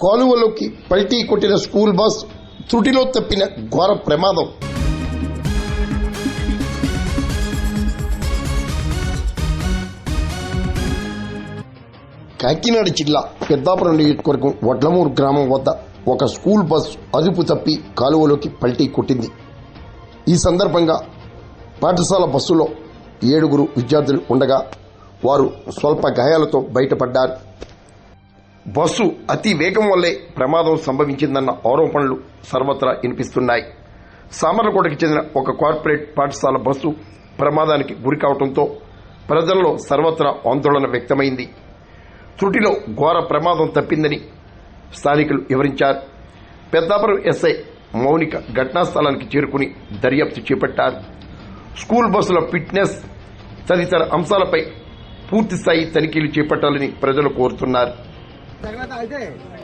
కాలువలోకి పల్టీ కొట్టిన school bus త్రుటిలో తప్పిన ఘోర ప్రమాదం. కాకినాడ జిల్లా పెద్దాపురం నియోజకవర్గం వడ్లమూరు గ్రామం వద్ద ఒక స్కూల్ బస్ అదుపు తప్పి కాలువలోకి పల్టీ కొట్టింది. ఈ సందర్భంగా పాఠశాల బస్సులో 7 విద్యార్థులు ఉండగా వారు స్వల్ప గాయాలతో బయటపడ్డారు. బస్సు అతి వేగం వల్లే ప్రమాదం సంభవించిందన్న ఆరోపణలు సర్వత్రా వినిపిస్తున్నాయి. సామర్లకోటకు చెందిన ఒక కార్పొరేట్ పాఠశాల బస్సు ప్రమాదానికి గురికావడంతో ప్రజల్లో సర్వత్రా ఆందోళన వ్యక్తమైంది. త్రుటిలో ఘోర ప్రమాదం తప్పిందని స్థానికులు వివరించారు. పెద్దాపురం ఎస్ఐ మౌనిక ఘటనా స్థలానికి చేరుకుని దర్యాప్తు చేపట్టారు. స్కూల్ బస్సుల ఫిట్నెస్ తదితర అంశాలపై పూర్తిస్థాయి తనిఖీలు చేపట్టాలని ప్రజలు కోరుతున్నారు.